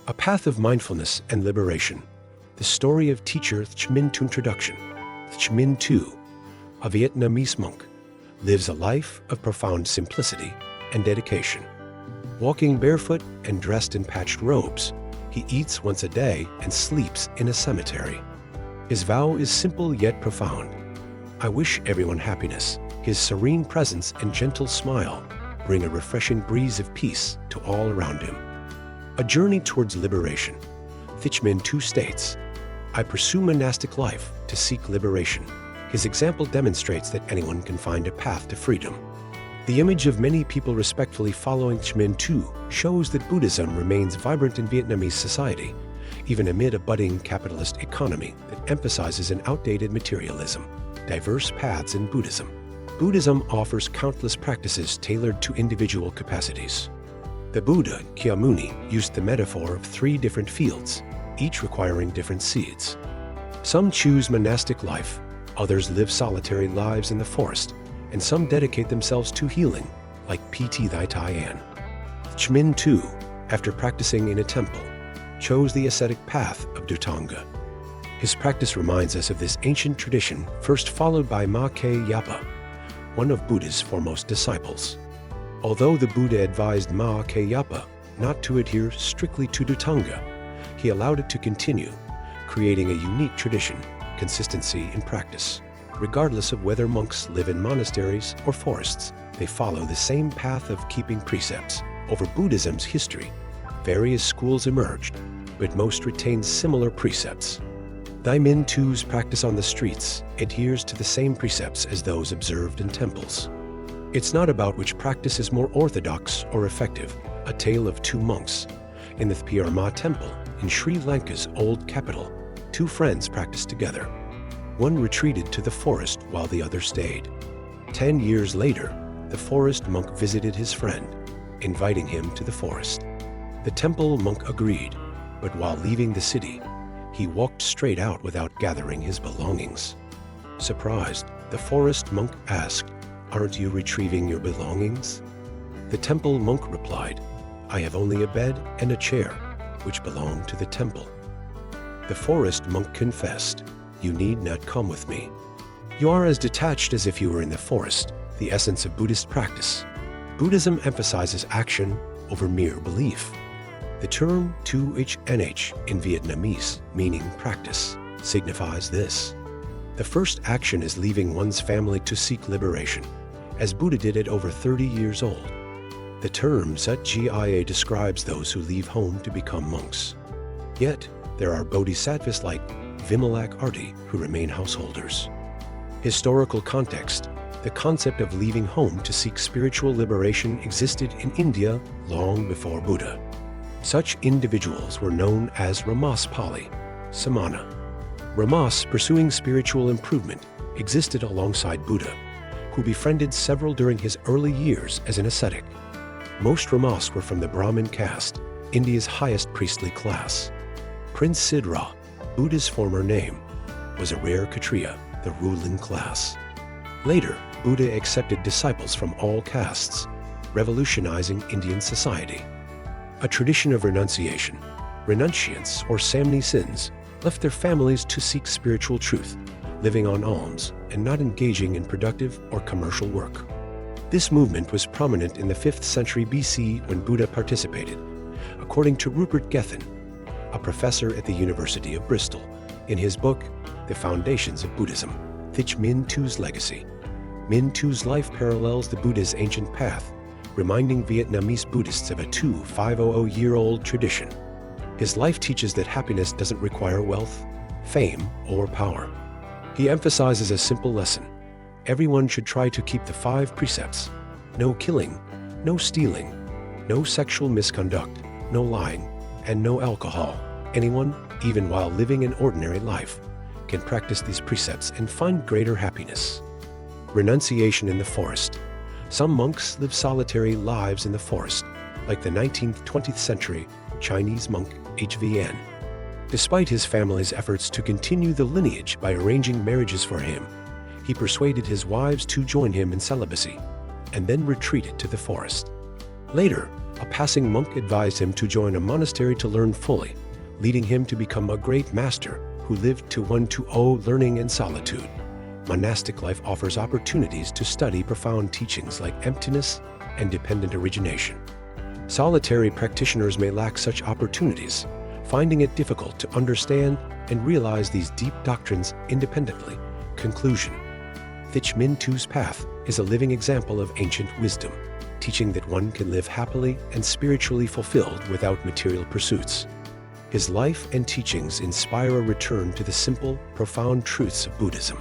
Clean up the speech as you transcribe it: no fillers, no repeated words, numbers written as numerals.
A Path of Mindfulness and Liberation. The story of Teacher Thích Minh Tuệ. Introduction. Thích Minh Tuệ, a Vietnamese monk, lives a life of profound simplicity and dedication. Walking barefoot and dressed in patched robes, he eats once a day and sleeps in a cemetery. His vow is simple yet profound. I wish everyone happiness. His serene presence and gentle smile bring a refreshing breeze of peace to all around him. A journey towards liberation. Thích Minh Tuệ states, I pursue monastic life to seek liberation. His example demonstrates that anyone can find a path to freedom. The image of many people respectfully following Thích Minh Tuệ shows that Buddhism remains vibrant in Vietnamese society, even amid a budding capitalist economy that emphasizes an outdated materialism. Diverse paths in Buddhism. Buddhism offers countless practices tailored to individual capacities. The Buddha, Kyamuni, used the metaphor of 3 different fields, each requiring different seeds. Some choose monastic life, others live solitary lives in the forest, and some dedicate themselves to healing, like P.T. Thai An. Thích Minh Tuệ, after practicing in a temple, chose the ascetic path of Dhutanga. His practice reminds us of this ancient tradition, first followed by Ma Ke-yapa, one of Buddha's foremost disciples. Although the Buddha advised Ma Ke-yapa not to adhere strictly to Dhutanga, he allowed it to continue, creating a unique tradition, consistency in practice. Regardless of whether monks live in monasteries or forests, they follow the same path of keeping precepts. Over Buddhism's history, various schools emerged, but most retained similar precepts. Thích Minh Tuê's practice on the streets adheres to the same precepts as those observed in temples. It's not about which practice is more orthodox or effective. A tale of 2 monks. In the Thpr Ma temple, in Sri Lanka's old capital, 2 friends practiced together. One retreated to the forest while the other stayed. 10 years later, the forest monk visited his friend, inviting him to the forest. The temple monk agreed, but while leaving the city, he walked straight out without gathering his belongings. Surprised, the forest monk asked, Aren't you retrieving your belongings? The temple monk replied, I have only a bed and a chair, which belong to the temple. The forest monk confessed, You need not come with me. You are as detached as if you were in the forest, the essence of Buddhist practice. Buddhism emphasizes action over mere belief. The term tu nh in Vietnamese, meaning practice, signifies this. The first action is leaving one's family to seek liberation, as Buddha did at over 30 years old. The term Sat Gia describes those who leave home to become monks. Yet, there are bodhisattvas like Vimalak-arti who remain householders. Historical context. The concept of leaving home to seek spiritual liberation existed in India long before Buddha. Such individuals were known as Ramas Pali, Samana. Ramas, pursuing spiritual improvement, existed alongside Buddha, who befriended several during his early years as an ascetic. Most Ramas were from the Brahmin caste, India's highest priestly class. Prince Sidra, Buddha's former name, was a rare Kshatriya, the ruling class. Later, Buddha accepted disciples from all castes, revolutionizing Indian society. A tradition of renunciation. Renunciants, or Samnisins, left their families to seek spiritual truth, living on alms and not engaging in productive or commercial work. This movement was prominent in the 5th century BC when Buddha participated, according to Rupert Gethin, a professor at the University of Bristol, in his book, The Foundations of Buddhism, Thích Minh Tuê's Legacy. Minh Tuê's life parallels the Buddha's ancient path, reminding Vietnamese Buddhists of a 2,500-year-old tradition. His life teaches that happiness doesn't require wealth, fame, or power. He emphasizes a simple lesson. Everyone should try to keep the 5 precepts. No killing, no stealing, no sexual misconduct, no lying, and no alcohol. Anyone, even while living an ordinary life, can practice these precepts and find greater happiness. Renunciation in the forest. Some monks live solitary lives in the forest, like the 19th-20th century Chinese monk H.V.N. Despite his family's efforts to continue the lineage by arranging marriages for him, he persuaded his wives to join him in celibacy, and then retreated to the forest. Later, A passing monk advised him to join a monastery to learn fully, leading him to become a great master who lived to learning and solitude. Monastic life offers opportunities to study profound teachings like emptiness and dependent origination. Solitary practitioners may lack such opportunities, finding it difficult to understand and realize these deep doctrines independently. Conclusion. Thich Minh Tu's path is a living example of ancient wisdom, teaching that one can live happily and spiritually fulfilled without material pursuits. His life and teachings inspire a return to the simple, profound truths of Buddhism.